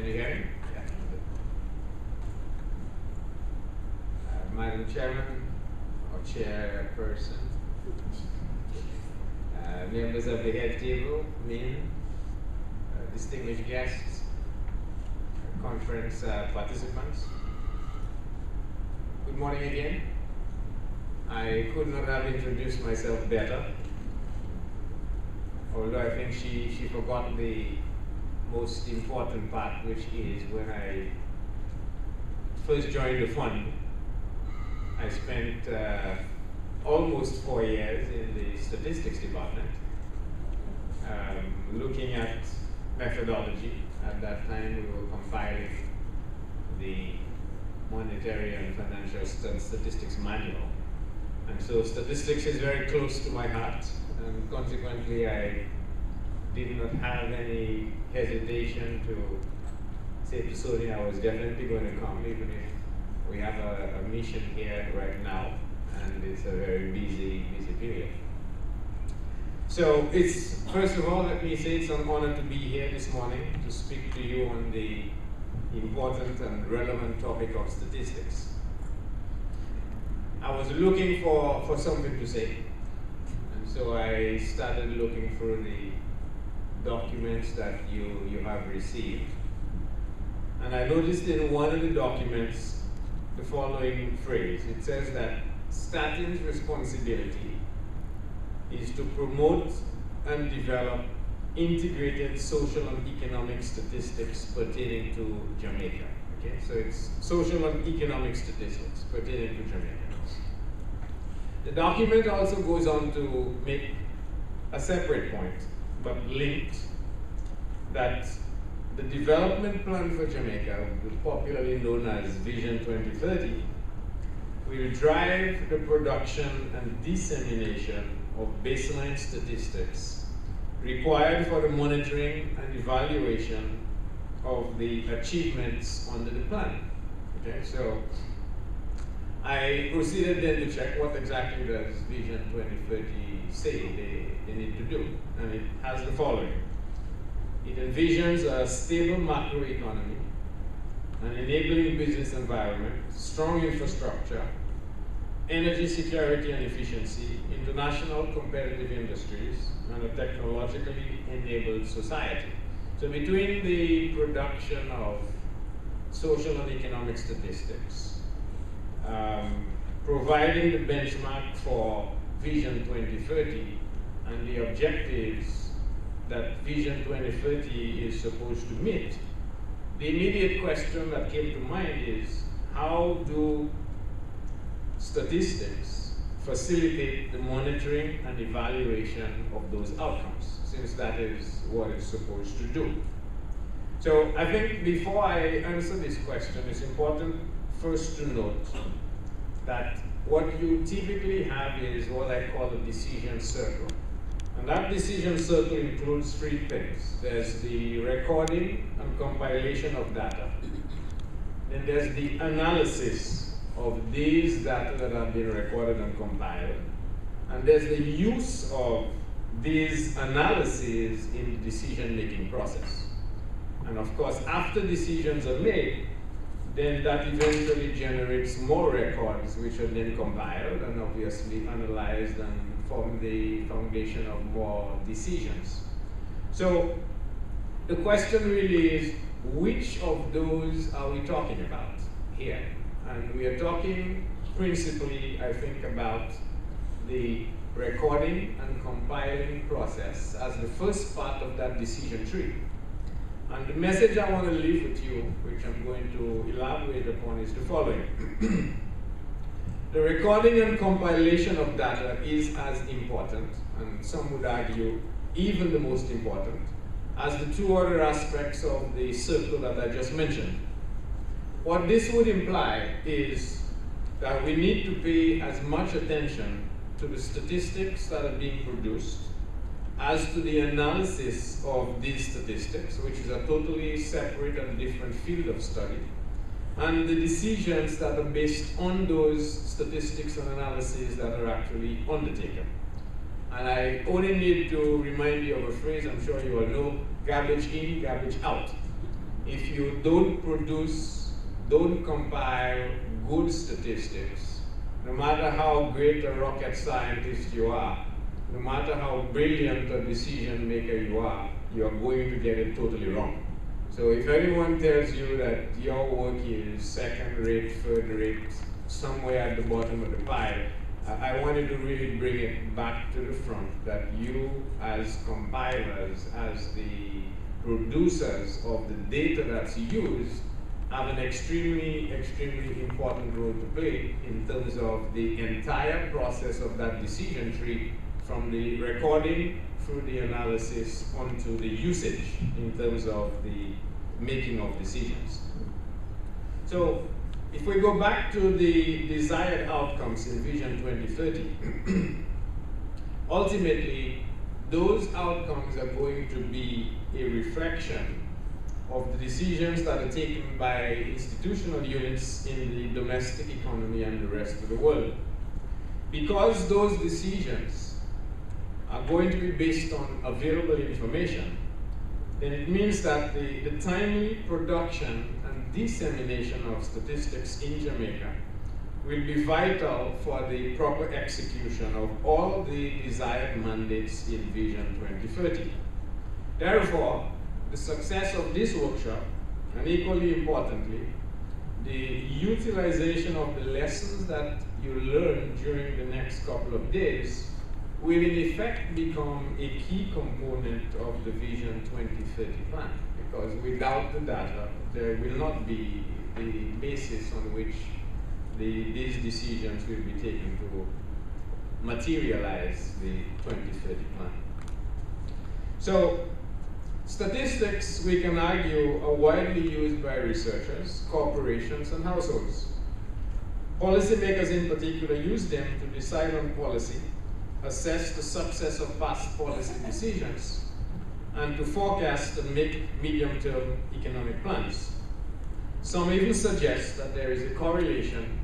Can you hear me? Yeah. Madam Chairman, or Chairperson, members of the head table, men, distinguished guests, conference participants. Good morning again. I could not have introduced myself better, although I think she forgot the most important part, which is when I first joined the fund, I spent almost 4 years in the statistics department, looking at methodology. At that time, we were compiling the Monetary and Financial Statistics Manual. And so statistics is very close to my heart, and consequently I did not have any hesitation to say to Sonia I was definitely going to come, even if we have a mission here right now, and it's a very busy period. So it's, first of all, let me say it's an honor to be here this morning to speak to you on the important and relevant topic of statistics. I was looking for something to say, and so I started looking through the documents that you have received. And I noticed in one of the documents the following phrase. It says that STATIN's responsibility is to promote and develop integrated social and economic statistics pertaining to Jamaica. Okay, so it's social and economic statistics pertaining to Jamaica. The document also goes on to make a separate point, but linked, that the development plan for Jamaica, popularly known as Vision 2030, will drive the production and dissemination of baseline statistics required for the monitoring and evaluation of the achievements under the plan. Okay, so I proceeded then to check what exactly does Vision 2030 say they need to do, and it has the following. It envisions a stable macroeconomy, an enabling business environment, strong infrastructure, energy security and efficiency, international competitive industries, and a technologically enabled society. So between the production of social and economic statistics, providing the benchmark for Vision 2030 and the objectives that Vision 2030 is supposed to meet, the immediate question that came to mind is, how do statistics facilitate the monitoring and evaluation of those outcomes, since that is what it's supposed to do? So I think before I answer this question, it's important first to note that what you typically have is what I call a decision circle. And that decision circle includes 3 things. There's the recording and compilation of data. Then there's the analysis of these data that have been recorded and compiled. And there's the use of these analyses in the decision-making process. And of course, after decisions are made, then that eventually generates more records, which are then compiled and obviously analyzed and form the foundation of more decisions. So the question really is, which of those are we talking about here? And we are talking principally, I think, about the recording and compiling process as the first part of that decision tree. And the message I want to leave with you, which I'm going to elaborate upon, is the following. The recording and compilation of data is as important, and some would argue even the most important, as the 2 other aspects of the circle that I just mentioned. What this would imply is that we need to pay as much attention to the statistics that are being produced as to the analysis of these statistics, which is a totally separate and different field of study, and the decisions that are based on those statistics and analyses that are actually undertaken. And I only need to remind you of a phrase I'm sure you all know: garbage in, garbage out. if you don't compile good statistics, no matter how great a rocket scientist you are, no matter how brilliant a decision maker you are going to get it totally wrong. So if anyone tells you that your work is second rate, third rate, somewhere at the bottom of the pile, I wanted to really bring it back to the front, that you as compilers, as the producers of the data that's used, have an extremely, extremely important role to play in terms of the entire process of that decision tree, from the recording through the analysis onto the usage in terms of the making of decisions. So if we go back to the desired outcomes in Vision 2030, ultimately those outcomes are going to be a reflection of the decisions that are taken by institutional units in the domestic economy and the rest of the world. Because those decisions are going to be based on available information, then it means that the timely production and dissemination of statistics in Jamaica will be vital for the proper execution of all the desired mandates in Vision 2030. Therefore, the success of this workshop, and equally importantly, the utilization of the lessons that you learn during the next couple of days, will in effect become a key component of the Vision 2030 plan, because without the data, there will not be the basis on which these decisions will be taken to materialize the 2030 plan. So, statistics, we can argue, are widely used by researchers, corporations, and households. Policymakers in particular use them to decide on policy, assess the success of past policy decisions, and to forecast and make medium-term economic plans. Some even suggest that there is a correlation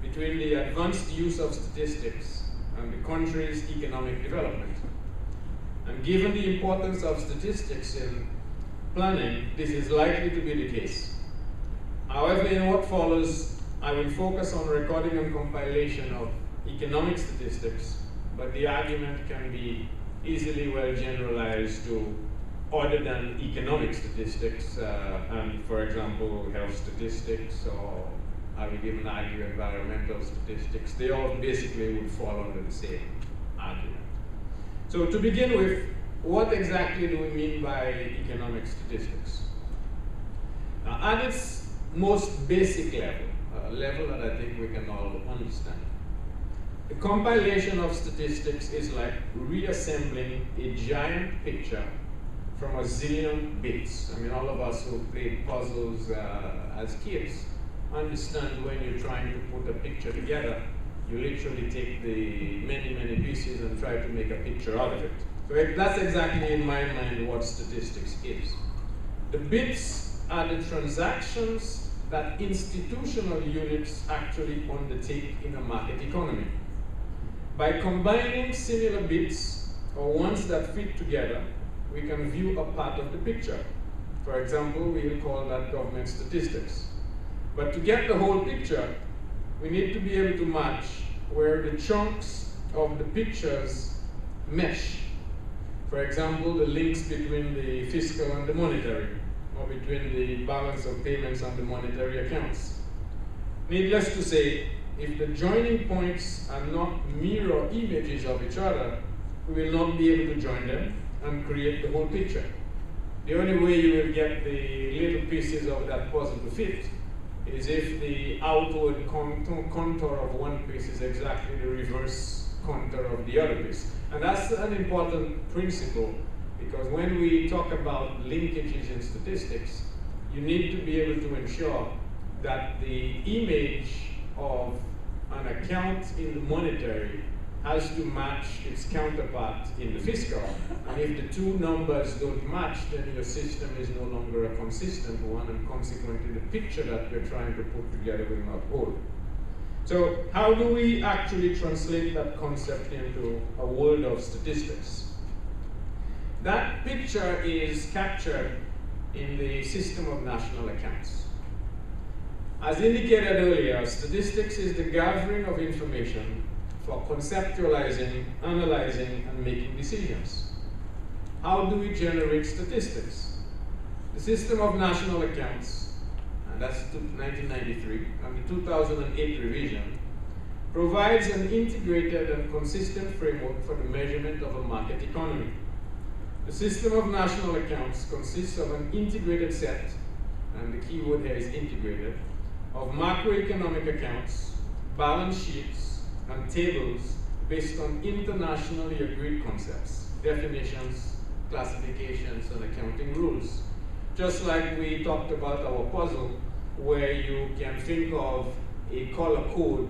between the advanced use of statistics and the country's economic development. And given the importance of statistics in planning, this is likely to be the case. However, in what follows, I will focus on recording and compilation of economic statistics, but the argument can be easily well generalized to other than economic statistics, and for example, health statistics, or I would even argue environmental statistics. They all basically would fall under the same argument. So to begin with, what exactly do we mean by economic statistics? Now, at its most basic level, a level that I think we can all understand, the compilation of statistics is like reassembling a giant picture from a zillion bits. I mean, all of us who played puzzles as kids understand when you're trying to put a picture together, you literally take the many, many pieces and try to make a picture out of it. So that's exactly, in my mind, what statistics is. The bits are the transactions that institutional units actually undertake in a market economy. By combining similar bits, or ones that fit together, we can view a part of the picture. For example, we'll call that government statistics. But to get the whole picture, we need to be able to match where the chunks of the pictures mesh. For example, the links between the fiscal and the monetary, or between the balance of payments and the monetary accounts. Needless to say, if the joining points are not mirror images of each other, we will not be able to join them and create the whole picture. The only way you will get the little pieces of that puzzle to fit is if the outward contour of one piece is exactly the reverse contour of the other piece. And that's an important principle, because when we talk about linkages in statistics, you need to be able to ensure that the image of an account in the monetary has to match its counterpart in the fiscal. And if the two numbers don't match, then your system is no longer a consistent one, and consequently the picture that you're trying to put together will not hold. So how do we actually translate that concept into a world of statistics? That picture is captured in the system of national accounts. As indicated earlier, statistics is the gathering of information for conceptualizing, analyzing, and making decisions. How do we generate statistics? The system of national accounts, and that's 1993, and the 2008 revision, provides an integrated and consistent framework for the measurement of a market economy. The system of national accounts consists of an integrated set, and the key word here is integrated, of macroeconomic accounts, balance sheets, and tables based on internationally agreed concepts, definitions, classifications, and accounting rules. Just like we talked about our puzzle, where you can think of a color code,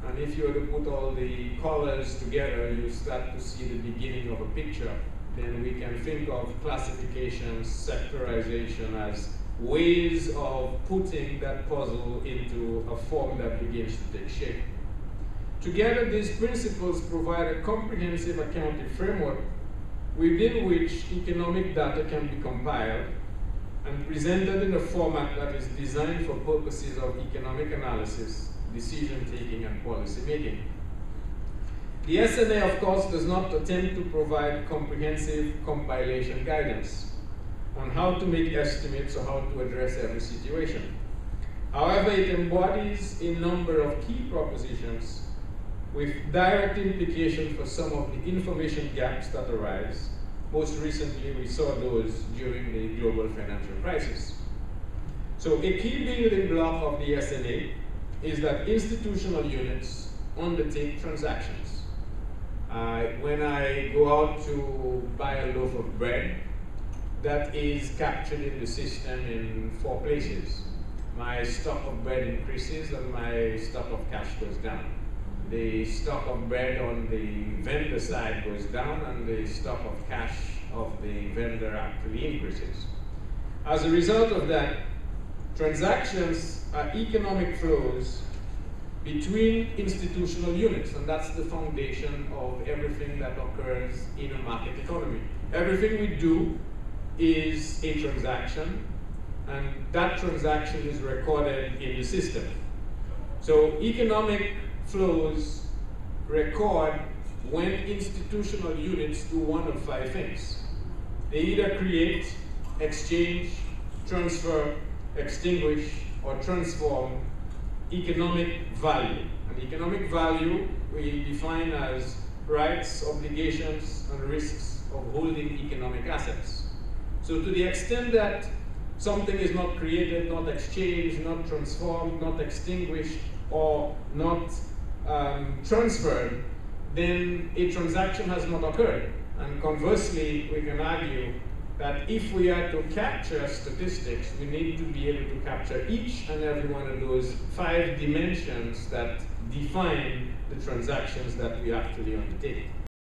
and if you were to put all the colors together, you start to see the beginning of a picture. Then we can think of classifications, sectorization as ways of putting that puzzle into a form that begins to take shape. Together, these principles provide a comprehensive accounting framework within which economic data can be compiled and presented in a format that is designed for purposes of economic analysis, decision-taking, and policy-making. The SNA, of course, does not attempt to provide comprehensive compilation guidance on how to make estimates or how to address every situation. However, it embodies a number of key propositions with direct implications for some of the information gaps that arise. Most recently, we saw those during the global financial crisis. So a key building block of the SNA is that institutional units undertake transactions. When I go out to buy a loaf of bread, that is captured in the system in 4 places. My stock of bread increases and my stock of cash goes down. The stock of bread on the vendor side goes down and the stock of cash of the vendor actually increases. As a result of that, transactions are economic flows between institutional units, and that's the foundation of everything that occurs in a market economy. Everything we do is a transaction, and that transaction is recorded in the system. So economic flows record when institutional units do one of 5 things. They either create, exchange, transfer, extinguish, or transform economic value. And economic value we define as rights, obligations, and risks of holding economic assets. So to the extent that something is not created, not exchanged, not transformed, not extinguished, or not transferred, then a transaction has not occurred. And conversely, we can argue that if we are to capture statistics, we need to be able to capture each and every one of those 5 dimensions that define the transactions that we actually undertake.